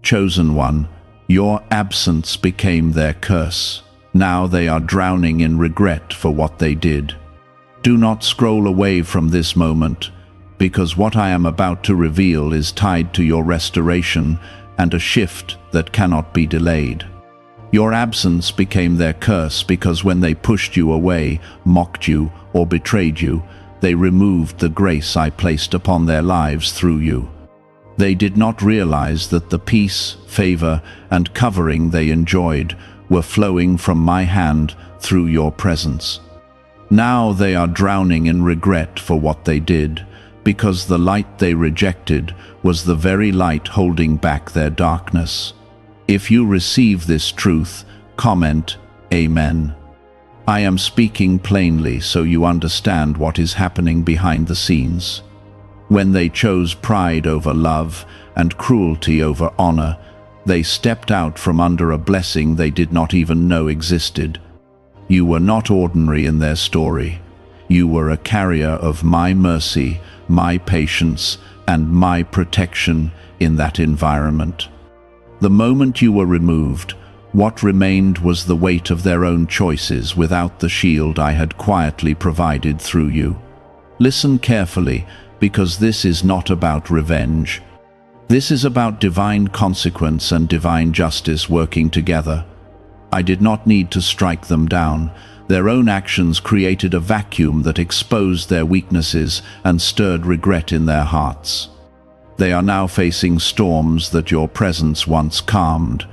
Chosen one, your absence became their curse. Now they are drowning in regret for what they did. Do not scroll away from this moment, because what I am about to reveal is tied to your restoration and a shift that cannot be delayed. Your absence became their curse because when they pushed you away, mocked you, or betrayed you, they removed the grace I placed upon their lives through you. They did not realize that the peace, favor, and covering they enjoyed were flowing from my hand through your presence. Now they are drowning in regret for what they did, because the light they rejected was the very light holding back their darkness. If you receive this truth, comment, Amen. I am speaking plainly so you understand what is happening behind the scenes. When they chose pride over love and cruelty over honor, they stepped out from under a blessing they did not even know existed. You were not ordinary in their story. You were a carrier of my mercy, my patience, and my protection in that environment. The moment you were removed, what remained was the weight of their own choices without the shield I had quietly provided through you. Listen carefully, because this is not about revenge. This is about divine consequence and divine justice working together. I did not need to strike them down. Their own actions created a vacuum that exposed their weaknesses and stirred regret in their hearts. They are now facing storms that your presence once calmed.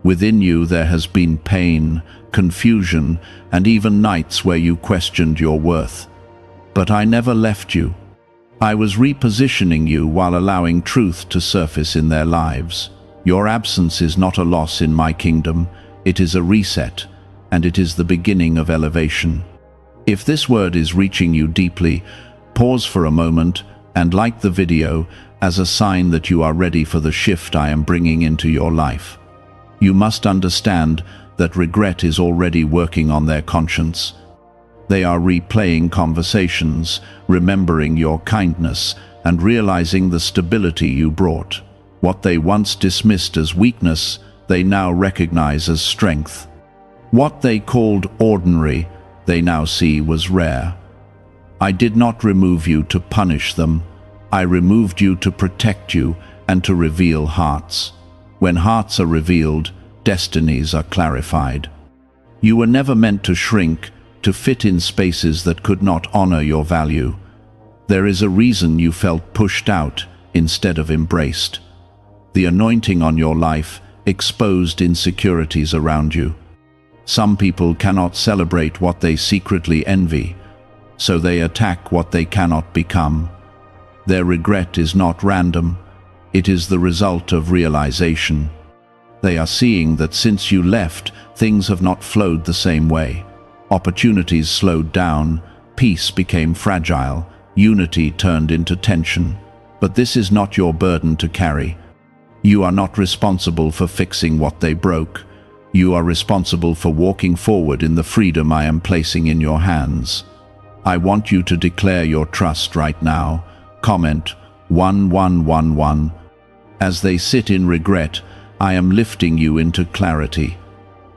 Within you there has been pain, confusion, and even nights where you questioned your worth. But I never left you. I was repositioning you while allowing truth to surface in their lives. Your absence is not a loss in my kingdom. It is a reset, and it is the beginning of elevation. If this word is reaching you deeply, pause for a moment and like the video as a sign that you are ready for the shift I am bringing into your life. You must understand that regret is already working on their conscience. They are replaying conversations, remembering your kindness, and realizing the stability you brought. What they once dismissed as weakness, they now recognize as strength. What they called ordinary, they now see was rare. I did not remove you to punish them. I removed you to protect you and to reveal hearts. When hearts are revealed, destinies are clarified. You were never meant to shrink, to fit in spaces that could not honor your value. There is a reason you felt pushed out instead of embraced. The anointing on your life exposed insecurities around you. Some people cannot celebrate what they secretly envy, so they attack what they cannot become. Their regret is not random. It is the result of realization. They are seeing that since you left, things have not flowed the same way. Opportunities slowed down, peace became fragile, unity turned into tension. But this is not your burden to carry. You are not responsible for fixing what they broke. You are responsible for walking forward in the freedom I am placing in your hands. I want you to declare your trust right now. Comment 1111. As they sit in regret, I am lifting you into clarity.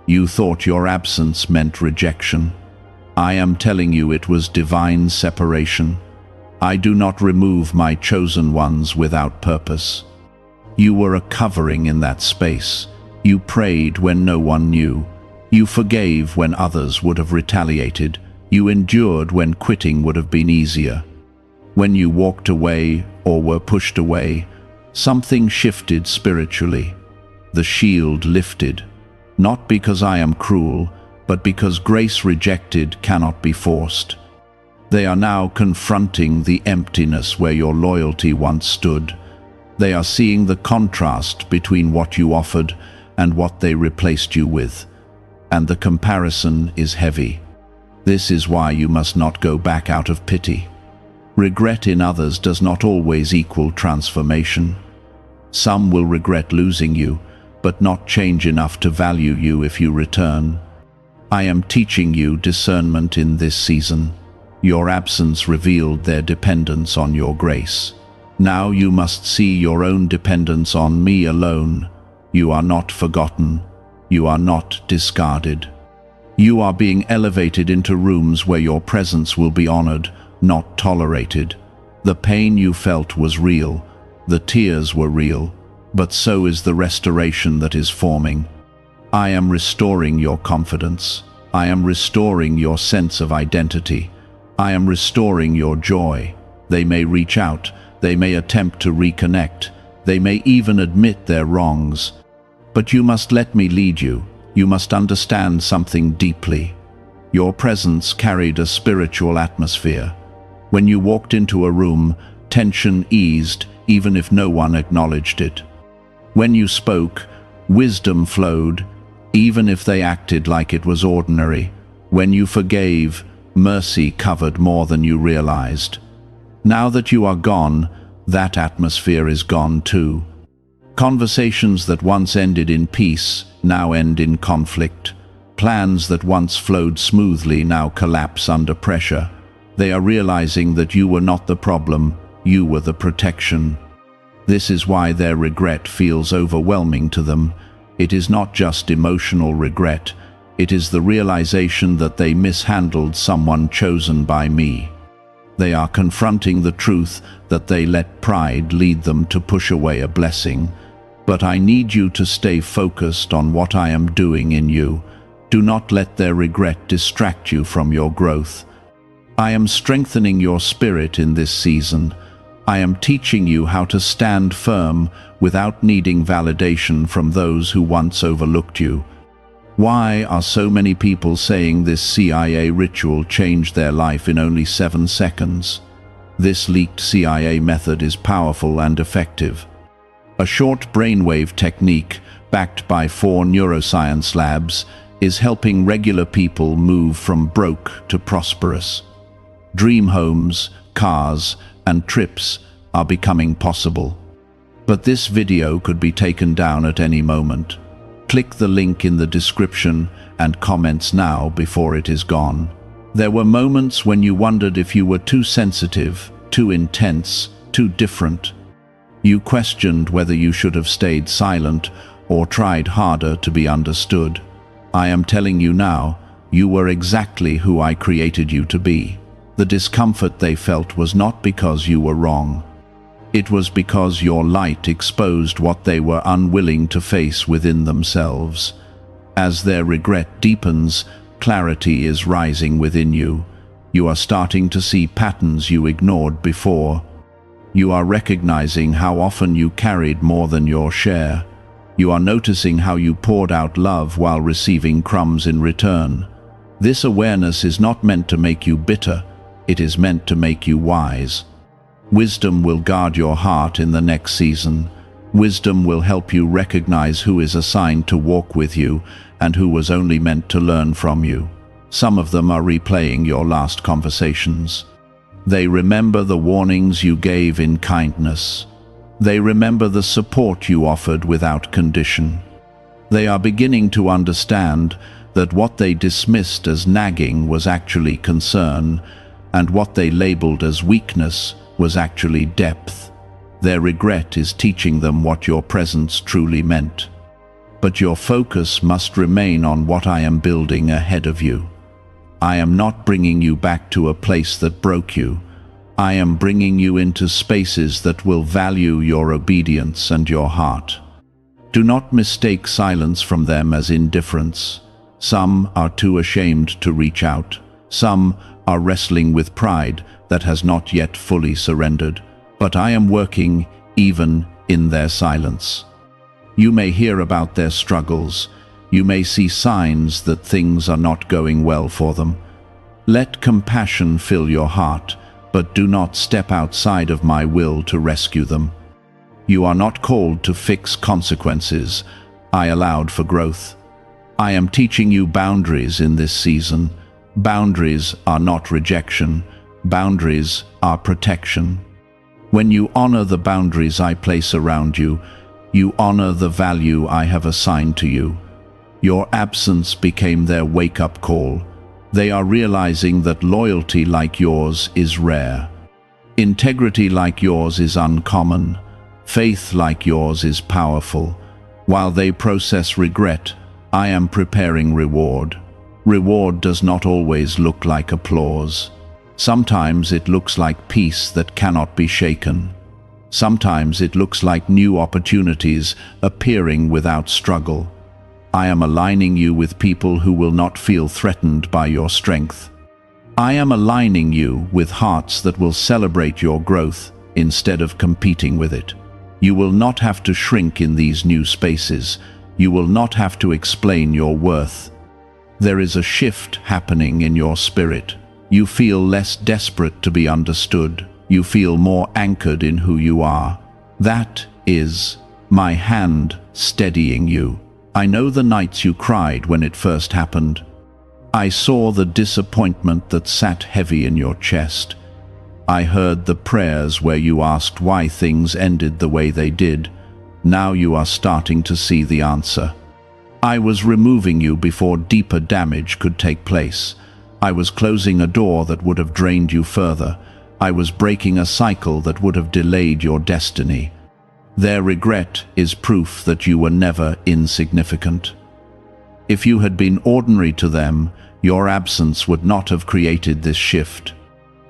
You thought your absence meant rejection. I am telling you it was divine separation. I do not remove my chosen ones without purpose. You were a covering in that space. You prayed when no one knew. You forgave when others would have retaliated. You endured when quitting would have been easier. When you walked away or were pushed away, something shifted spiritually. The shield lifted, not because I am cruel, but because grace rejected cannot be forced. They are now confronting the emptiness where your loyalty once stood. They are seeing the contrast between what you offered and what they replaced you with. And the comparison is heavy. This is why you must not go back out of pity. Regret in others does not always equal transformation. Some will regret losing you, but not change enough to value you if you return. I am teaching you discernment in this season. Your absence revealed their dependence on your grace. Now you must see your own dependence on me alone. You are not forgotten. You are not discarded. You are being elevated into rooms where your presence will be honored, not tolerated. The pain you felt was real. The tears were real. But so is the restoration that is forming. I am restoring your confidence. I am restoring your sense of identity. I am restoring your joy. They may reach out. They may attempt to reconnect. They may even admit their wrongs. But you must let me lead you. You must understand something deeply. Your presence carried a spiritual atmosphere. When you walked into a room, tension eased, even if no one acknowledged it. When you spoke, wisdom flowed, even if they acted like it was ordinary. When you forgave, mercy covered more than you realized. Now that you are gone, that atmosphere is gone too. Conversations that once ended in peace now end in conflict. Plans that once flowed smoothly now collapse under pressure. They are realizing that you were not the problem, you were the protection. This is why their regret feels overwhelming to them. It is not just emotional regret, it is the realization that they mishandled someone chosen by me. They are confronting the truth that they let pride lead them to push away a blessing. But I need you to stay focused on what I am doing in you. Do not let their regret distract you from your growth. I am strengthening your spirit in this season. I am teaching you how to stand firm without needing validation from those who once overlooked you. Why are so many people saying this CIA ritual changed their life in only 7 seconds? This leaked CIA method is powerful and effective. A short brainwave technique, backed by 4 neuroscience labs, is helping regular people move from broke to prosperous. Dream homes, cars, and trips are becoming possible. But this video could be taken down at any moment. Click the link in the description and comments now before it is gone. There were moments when you wondered if you were too sensitive, too intense, too different. You questioned whether you should have stayed silent or tried harder to be understood. I am telling you now, you were exactly who I created you to be. The discomfort they felt was not because you were wrong. It was because your light exposed what they were unwilling to face within themselves. As their regret deepens, clarity is rising within you. You are starting to see patterns you ignored before. You are recognizing how often you carried more than your share. You are noticing how you poured out love while receiving crumbs in return. This awareness is not meant to make you bitter. It is meant to make you wise. Wisdom will guard your heart in the next season. Wisdom will help you recognize who is assigned to walk with you and who was only meant to learn from you. Some of them are replaying your last conversations. They remember the warnings you gave in kindness. They remember the support you offered without condition. They are beginning to understand that what they dismissed as nagging was actually concern, and what they labeled as weakness was actually depth. Their regret is teaching them what your presence truly meant. But your focus must remain on what I am building ahead of you. I am not bringing you back to a place that broke you. I am bringing you into spaces that will value your obedience and your heart. Do not mistake silence from them as indifference. Some are too ashamed to reach out. Some are wrestling with pride that has not yet fully surrendered. But I am working even in their silence. You may hear about their struggles. You may see signs that things are not going well for them. Let compassion fill your heart, but do not step outside of my will to rescue them. You are not called to fix consequences. I allowed for growth. I am teaching you boundaries in this season. Boundaries are not rejection. Boundaries are protection. When you honor the boundaries I place around you, you honor the value I have assigned to you. Your absence became their wake-up call. They are realizing that loyalty like yours is rare. Integrity like yours is uncommon. Faith like yours is powerful. While they process regret, I am preparing reward. Reward does not always look like applause. Sometimes it looks like peace that cannot be shaken. Sometimes it looks like new opportunities appearing without struggle. I am aligning you with people who will not feel threatened by your strength. I am aligning you with hearts that will celebrate your growth instead of competing with it. You will not have to shrink in these new spaces. You will not have to explain your worth. There is a shift happening in your spirit. You feel less desperate to be understood. You feel more anchored in who you are. That is my hand steadying you. I know the nights you cried when it first happened. I saw the disappointment that sat heavy in your chest. I heard the prayers where you asked why things ended the way they did. Now you are starting to see the answer. I was removing you before deeper damage could take place. I was closing a door that would have drained you further. I was breaking a cycle that would have delayed your destiny. Their regret is proof that you were never insignificant. If you had been ordinary to them, your absence would not have created this shift.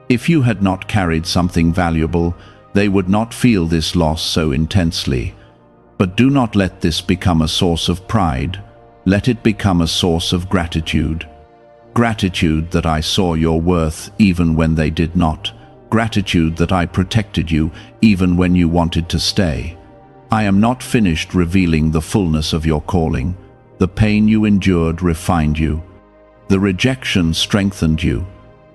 If you had not carried something valuable, they would not feel this loss so intensely. But do not let this become a source of pride. Let it become a source of gratitude. Gratitude that I saw your worth even when they did not. Gratitude that I protected you even when you wanted to stay. I am not finished revealing the fullness of your calling. The pain you endured refined you. The rejection strengthened you.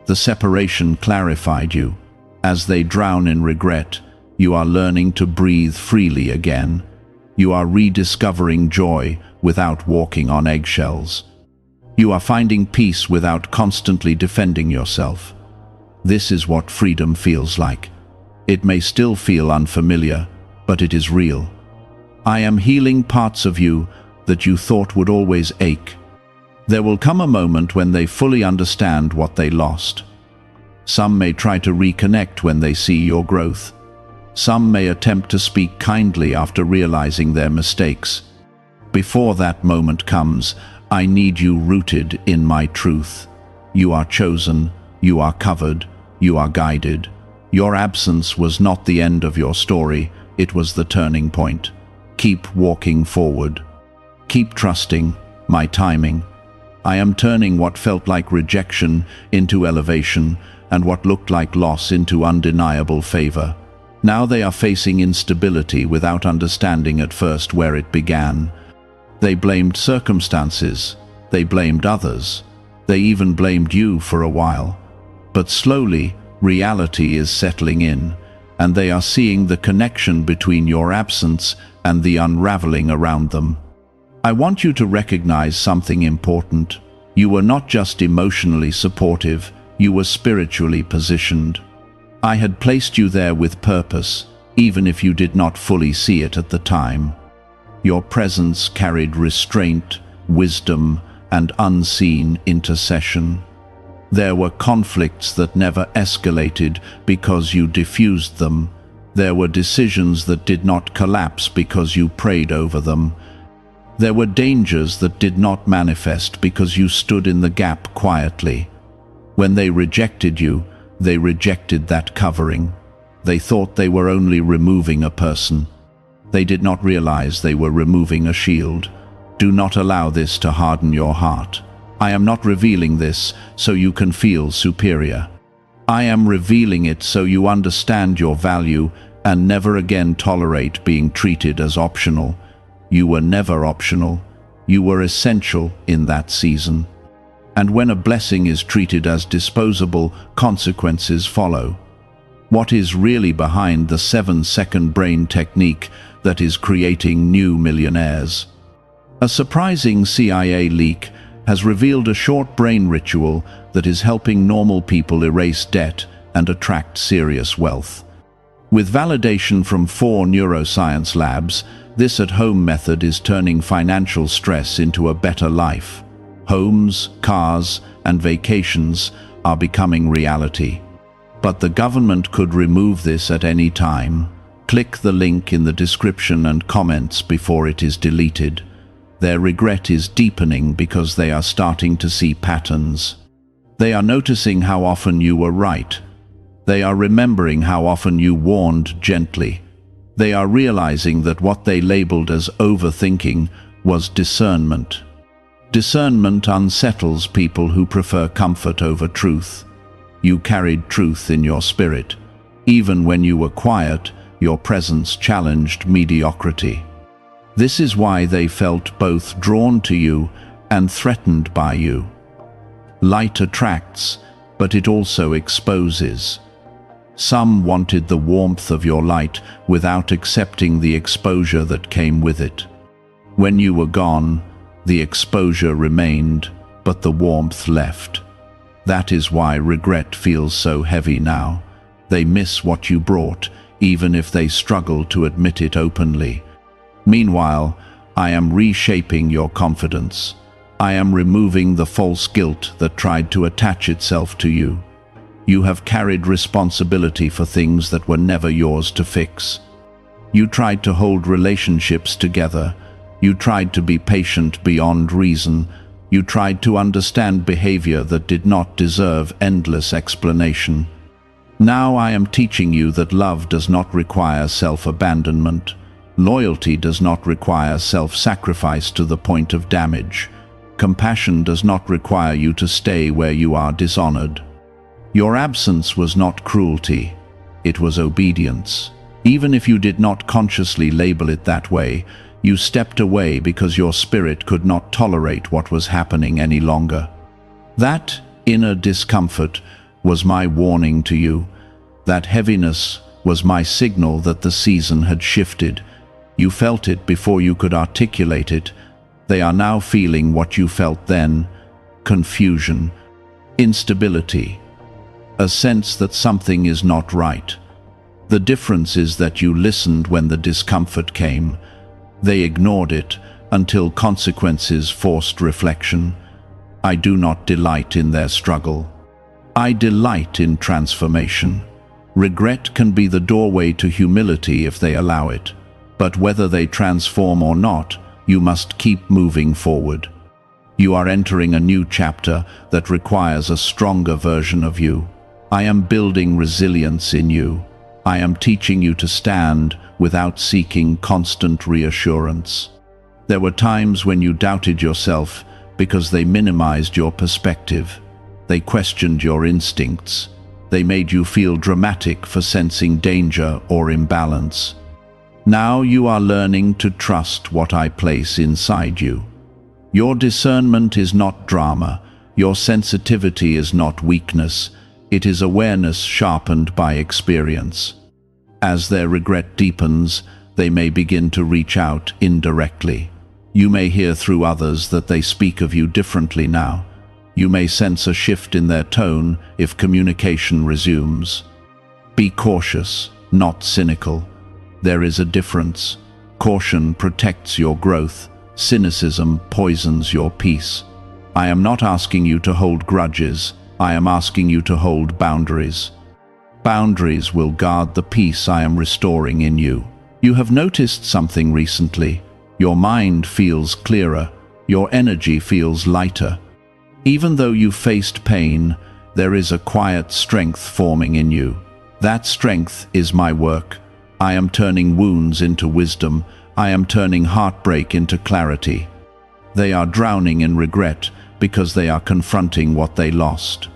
The separation clarified you. As they drown in regret, you are learning to breathe freely again. You are rediscovering joy without walking on eggshells. You are finding peace without constantly defending yourself. This is what freedom feels like. It may still feel unfamiliar, but it is real. I am healing parts of you that you thought would always ache. There will come a moment when they fully understand what they lost. Some may try to reconnect when they see your growth. Some may attempt to speak kindly after realizing their mistakes. Before that moment comes, I need you rooted in my truth. You are chosen, you are covered, you are guided. Your absence was not the end of your story, it was the turning point. Keep walking forward. Keep trusting my timing. I am turning what felt like rejection into elevation and what looked like loss into undeniable favor. Now they are facing instability without understanding at first where it began. They blamed circumstances. They blamed others. They even blamed you for a while. But slowly, reality is settling in, and they are seeing the connection between your absence and the unraveling around them. I want you to recognize something important. You were not just emotionally supportive, you were spiritually positioned. I had placed you there with purpose, even if you did not fully see it at the time. Your presence carried restraint, wisdom, and unseen intercession. There were conflicts that never escalated because you diffused them. There were decisions that did not collapse because you prayed over them. There were dangers that did not manifest because you stood in the gap quietly. When they rejected you, they rejected that covering. They thought they were only removing a person. They did not realize they were removing a shield. Do not allow this to harden your heart. I am not revealing this so you can feel superior. I am revealing it so you understand your value and never again tolerate being treated as optional. You were never optional. You were essential in that season. And when a blessing is treated as disposable, consequences follow. What is really behind the 7-second brain technique that is creating new millionaires? A surprising CIA leak has revealed a short brain ritual that is helping normal people erase debt and attract serious wealth. With validation from 4 neuroscience labs, this at-home method is turning financial stress into a better life. Homes, cars, and vacations are becoming reality. But the government could remove this at any time. Click the link in the description and comments before it is deleted. Their regret is deepening because they are starting to see patterns. They are noticing how often you were right. They are remembering how often you warned gently. They are realizing that what they labeled as overthinking was discernment. Discernment unsettles people who prefer comfort over truth. You carried truth in your spirit. Even when you were quiet, your presence challenged mediocrity. This is why they felt both drawn to you and threatened by you. Light attracts, but it also exposes. Some wanted the warmth of your light without accepting the exposure that came with it. When you were gone, the exposure remained, but the warmth left. That is why regret feels so heavy now. They miss what you brought, even if they struggle to admit it openly. Meanwhile, I am reshaping your confidence. I am removing the false guilt that tried to attach itself to you. You have carried responsibility for things that were never yours to fix. You tried to hold relationships together. You tried to be patient beyond reason. You tried to understand behavior that did not deserve endless explanation. Now I am teaching you that love does not require self-abandonment. Loyalty does not require self-sacrifice to the point of damage. Compassion does not require you to stay where you are dishonored. Your absence was not cruelty. It was obedience. Even if you did not consciously label it that way, you stepped away because your spirit could not tolerate what was happening any longer. That inner discomfort was my warning to you. That heaviness was my signal that the season had shifted. You felt it before you could articulate it. They are now feeling what you felt then: confusion, instability, a sense that something is not right. The difference is that you listened when the discomfort came. They ignored it until consequences forced reflection. I do not delight in their struggle. I delight in transformation. Regret can be the doorway to humility if they allow it. But whether they transform or not, you must keep moving forward. You are entering a new chapter that requires a stronger version of you. I am building resilience in you. I am teaching you to stand without seeking constant reassurance. There were times when you doubted yourself because they minimized your perspective. They questioned your instincts. They made you feel dramatic for sensing danger or imbalance. Now you are learning to trust what I place inside you. Your discernment is not drama. Your sensitivity is not weakness. It is awareness sharpened by experience. As their regret deepens, they may begin to reach out indirectly. You may hear through others that they speak of you differently now. You may sense a shift in their tone if communication resumes. Be cautious, not cynical. There is a difference. Caution protects your growth. Cynicism poisons your peace. I am not asking you to hold grudges. I am asking you to hold boundaries. Boundaries will guard the peace I am restoring in you. You have noticed something recently. Your mind feels clearer. Your energy feels lighter. Even though you faced pain, there is a quiet strength forming in you. That strength is my work. I am turning wounds into wisdom. I am turning heartbreak into clarity. They are drowning in regret because they are confronting what they lost.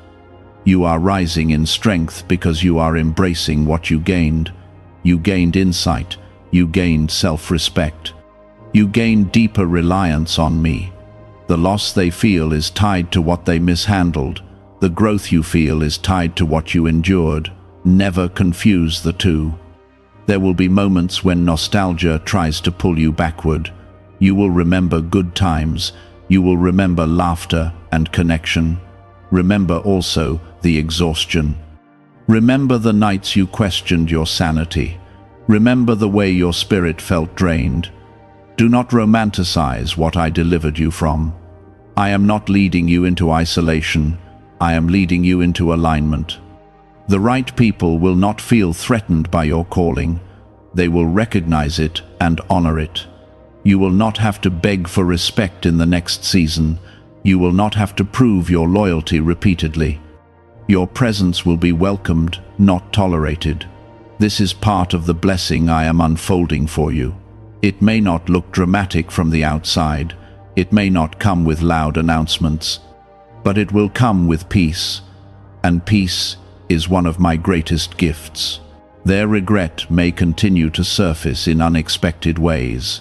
You are rising in strength because you are embracing what you gained. You gained insight. You gained self-respect. You gained deeper reliance on me. The loss they feel is tied to what they mishandled. The growth you feel is tied to what you endured. Never confuse the two. There will be moments when nostalgia tries to pull you backward. You will remember good times. You will remember laughter and connection. Remember also the exhaustion. Remember the nights you questioned your sanity. Remember the way your spirit felt drained. Do not romanticize what I delivered you from. I am not leading you into isolation. I am leading you into alignment. The right people will not feel threatened by your calling. They will recognize it and honor it. You will not have to beg for respect in the next season. You will not have to prove your loyalty repeatedly. Your presence will be welcomed, not tolerated. This is part of the blessing I am unfolding for you. It may not look dramatic from the outside. It may not come with loud announcements. But it will come with peace. And peace is one of my greatest gifts. Their regret may continue to surface in unexpected ways.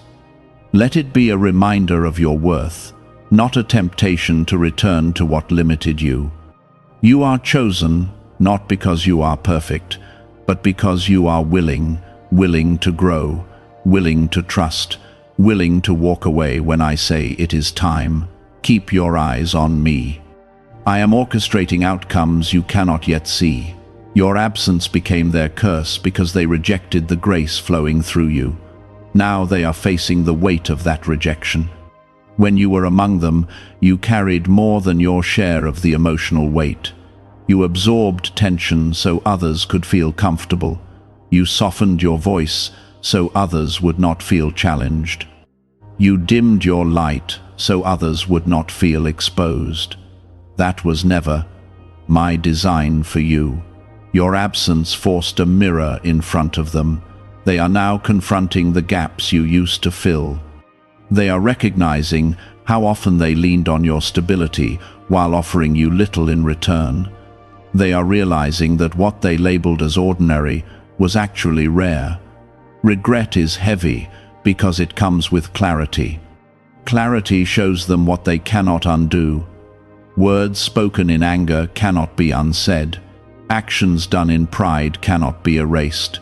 Let it be a reminder of your worth, not a temptation to return to what limited you. You are chosen, not because you are perfect, but because you are willing to grow, willing to trust, willing to walk away when I say it is time. Keep your eyes on me. I am orchestrating outcomes you cannot yet see. Your absence became their curse because they rejected the grace flowing through you. Now they are facing the weight of that rejection. When you were among them, you carried more than your share of the emotional weight. You absorbed tension so others could feel comfortable. You softened your voice so others would not feel challenged. You dimmed your light so others would not feel exposed. That was never my design for you. Your absence forced a mirror in front of them. They are now confronting the gaps you used to fill. They are recognizing how often they leaned on your stability while offering you little in return. They are realizing that what they labeled as ordinary was actually rare. Regret is heavy because it comes with clarity. Clarity shows them what they cannot undo. Words spoken in anger cannot be unsaid. Actions done in pride cannot be erased.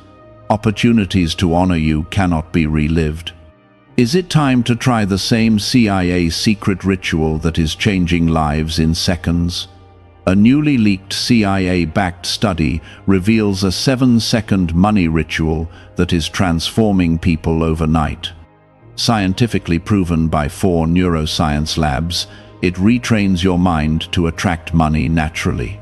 Opportunities to honor you cannot be relived. Is it time to try the same CIA secret ritual that is changing lives in seconds? A newly leaked CIA-backed study reveals a 7-second money ritual that is transforming people overnight. Scientifically proven by 4 neuroscience labs, it retrains your mind to attract money naturally.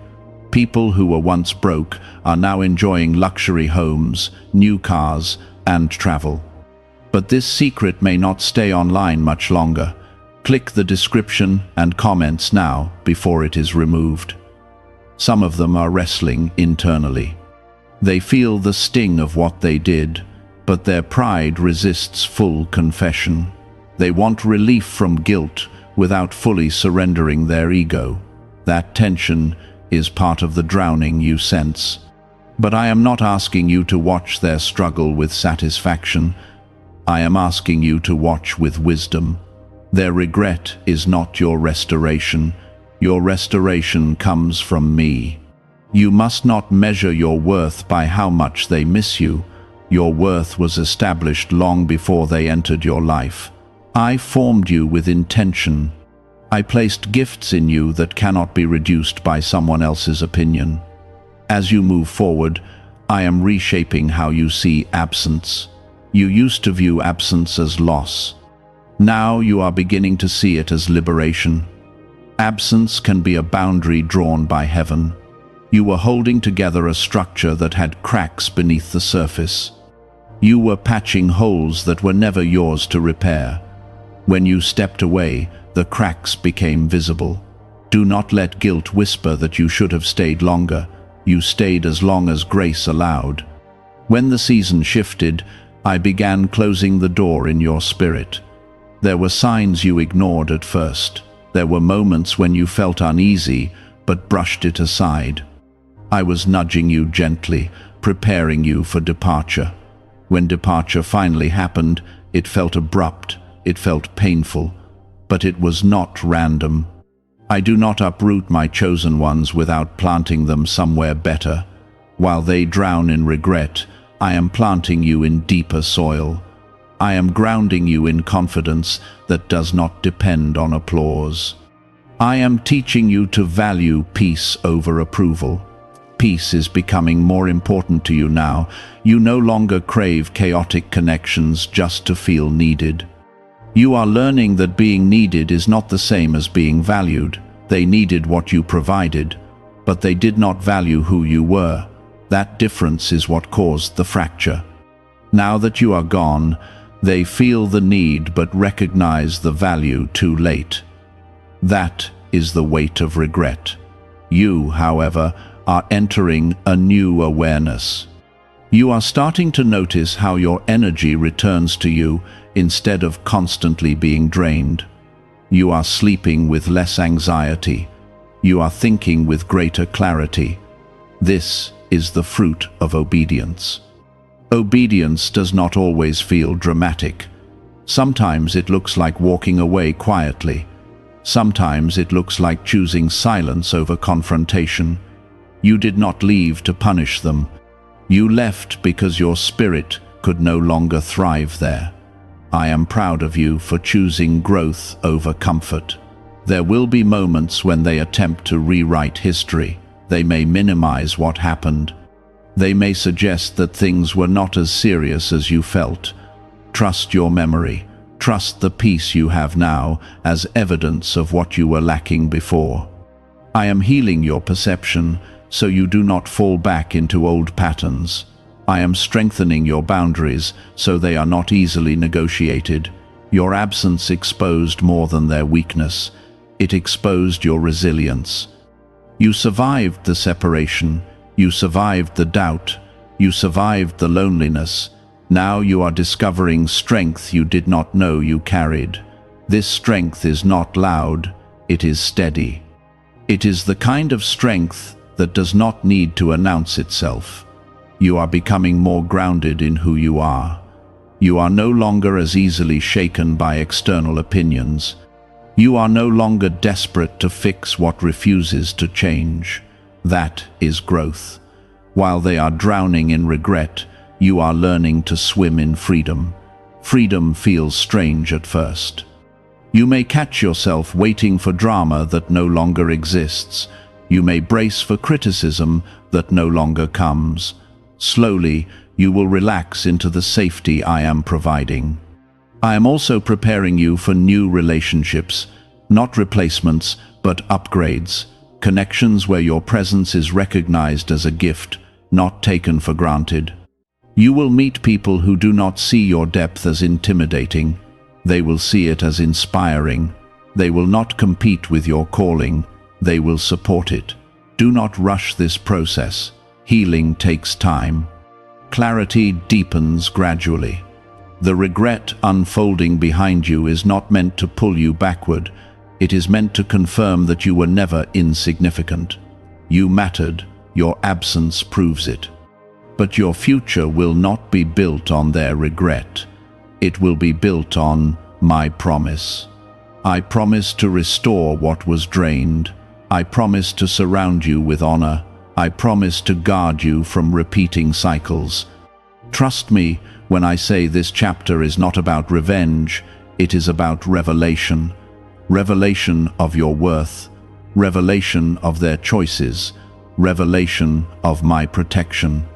People who were once broke are now enjoying luxury homes, new cars, and travel. But this secret may not stay online much longer. Click the description and comments now before it is removed. Some of them are wrestling internally. They feel the sting of what they did, but their pride resists full confession. They want relief from guilt without fully surrendering their ego. That tension is part of the drowning you sense. But I am not asking you to watch their struggle with satisfaction. I am asking you to watch with wisdom. Their regret is not your restoration. Your restoration comes from me. You must not measure your worth by how much they miss you. Your worth was established long before they entered your life. I formed you with intention. I placed gifts in you that cannot be reduced by someone else's opinion. As you move forward, I am reshaping how you see absence. You used to view absence as loss. Now you are beginning to see it as liberation. Absence can be a boundary drawn by heaven. You were holding together a structure that had cracks beneath the surface. You were patching holes that were never yours to repair. When you stepped away, the cracks became visible. Do not let guilt whisper that you should have stayed longer. You stayed as long as grace allowed. When the season shifted, I began closing the door in your spirit. There were signs you ignored at first. There were moments when you felt uneasy, but brushed it aside. I was nudging you gently, preparing you for departure. When departure finally happened, it felt abrupt, it felt painful. But it was not random. I do not uproot my chosen ones without planting them somewhere better. While they drown in regret, I am planting you in deeper soil. I am grounding you in confidence that does not depend on applause. I am teaching you to value peace over approval. Peace is becoming more important to you now. You no longer crave chaotic connections just to feel needed. You are learning that being needed is not the same as being valued. They needed what you provided, but they did not value who you were. That difference is what caused the fracture. Now that you are gone, they feel the need but recognize the value too late. That is the weight of regret. You, however, are entering a new awareness. You are starting to notice how your energy returns to you instead of constantly being drained. You are sleeping with less anxiety. You are thinking with greater clarity. This is the fruit of obedience. Obedience does not always feel dramatic. Sometimes it looks like walking away quietly. Sometimes it looks like choosing silence over confrontation. You did not leave to punish them. You left because your spirit could no longer thrive there. I am proud of you for choosing growth over comfort. There will be moments when they attempt to rewrite history. They may minimize what happened. They may suggest that things were not as serious as you felt. Trust your memory. Trust the peace you have now as evidence of what you were lacking before. I am healing your perception so you do not fall back into old patterns. I am strengthening your boundaries so they are not easily negotiated. Your absence exposed more than their weakness. It exposed your resilience. You survived the separation. You survived the doubt. You survived the loneliness. Now you are discovering strength you did not know you carried. This strength is not loud, it is steady. It is the kind of strength that does not need to announce itself. You are becoming more grounded in who you are. You are no longer as easily shaken by external opinions. You are no longer desperate to fix what refuses to change. That is growth. While they are drowning in regret, you are learning to swim in freedom. Freedom feels strange at first. You may catch yourself waiting for drama that no longer exists. You may brace for criticism that no longer comes. Slowly, you will relax into the safety I am providing. I am also preparing you for new relationships, not replacements, but upgrades. Connections where your presence is recognized as a gift, not taken for granted. You will meet people who do not see your depth as intimidating. They will see it as inspiring. They will not compete with your calling. They will support it. Do not rush this process. Healing takes time. Clarity deepens gradually. The regret unfolding behind you is not meant to pull you backward. It is meant to confirm that you were never insignificant. You mattered. Your absence proves it. But your future will not be built on their regret. It will be built on my promise. I promise to restore what was drained. I promise to surround you with honor. I promise to guard you from repeating cycles. Trust me when I say this chapter is not about revenge, it is about revelation. Revelation of your worth. Revelation of their choices. Revelation of my protection.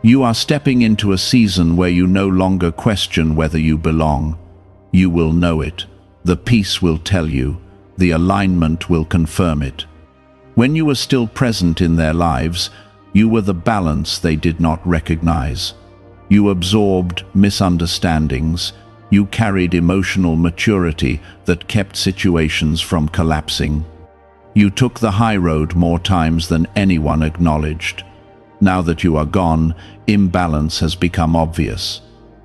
You are stepping into a season where you no longer question whether you belong. You will know it. The peace will tell you. The alignment will confirm it. When you were still present in their lives, you were the balance they did not recognize. You absorbed misunderstandings. You carried emotional maturity that kept situations from collapsing. You took the high road more times than anyone acknowledged. Now that you are gone, imbalance has become obvious.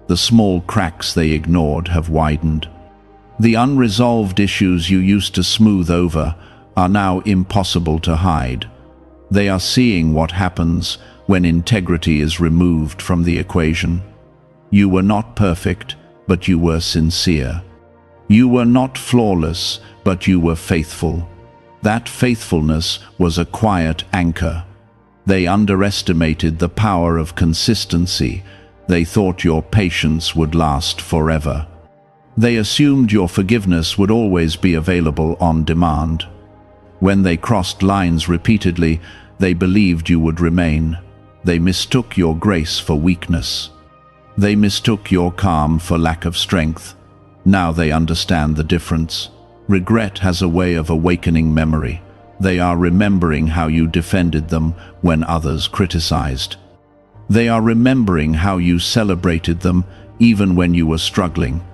The small cracks they ignored have widened. The unresolved issues you used to smooth over are now impossible to hide. They are seeing what happens when integrity is removed from the equation. You were not perfect, but you were sincere. You were not flawless, but you were faithful. That faithfulness was a quiet anchor. They underestimated the power of consistency. They thought your patience would last forever. They assumed your forgiveness would always be available on demand. When they crossed lines repeatedly, they believed you would remain. They mistook your grace for weakness. They mistook your calm for lack of strength. Now they understand the difference. Regret has a way of awakening memory. They are remembering how you defended them when others criticized. They are remembering how you celebrated them even when you were struggling.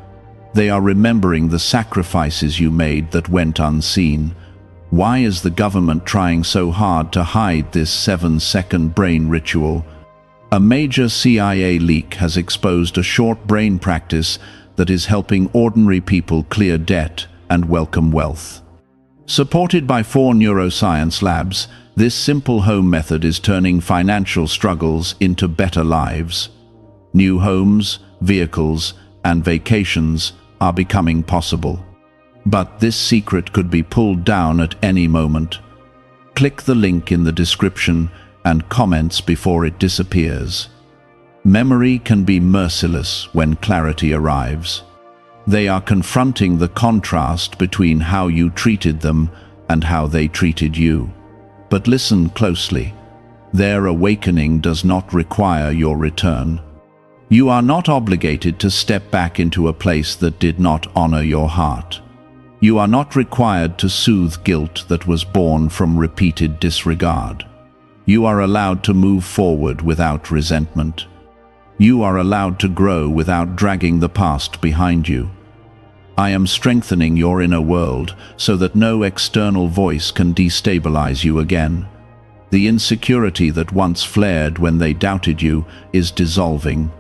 They are remembering the sacrifices you made that went unseen. Why is the government trying so hard to hide this 7-second brain ritual? A major CIA leak has exposed a short brain practice that is helping ordinary people clear debt and welcome wealth. Supported by 4 neuroscience labs, this simple home method is turning financial struggles into better lives. New homes, vehicles, and vacations are becoming possible. But this secret could be pulled down at any moment. Click the link in the description and comments before it disappears. Memory can be merciless when clarity arrives. They are confronting the contrast between how you treated them and how they treated you. But listen closely. Their awakening does not require your return. You are not obligated to step back into a place that did not honor your heart. You are not required to soothe guilt that was born from repeated disregard. You are allowed to move forward without resentment. You are allowed to grow without dragging the past behind you. I am strengthening your inner world so that no external voice can destabilize you again. The insecurity that once flared when they doubted you is dissolving.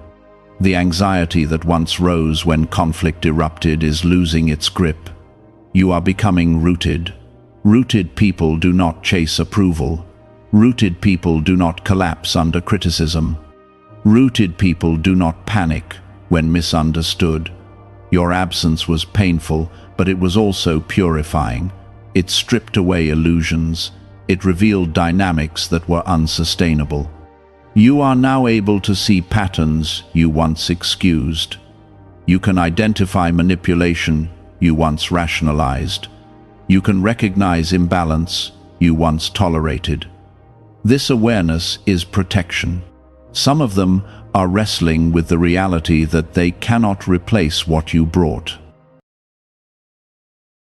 The anxiety that once rose when conflict erupted is losing its grip. You are becoming rooted. Rooted people do not chase approval. Rooted people do not collapse under criticism. Rooted people do not panic when misunderstood. Your absence was painful, but it was also purifying. It stripped away illusions. It revealed dynamics that were unsustainable. You are now able to see patterns you once excused. You can identify manipulation you once rationalized. You can recognize imbalance you once tolerated. This awareness is protection. Some of them are wrestling with the reality that they cannot replace what you brought.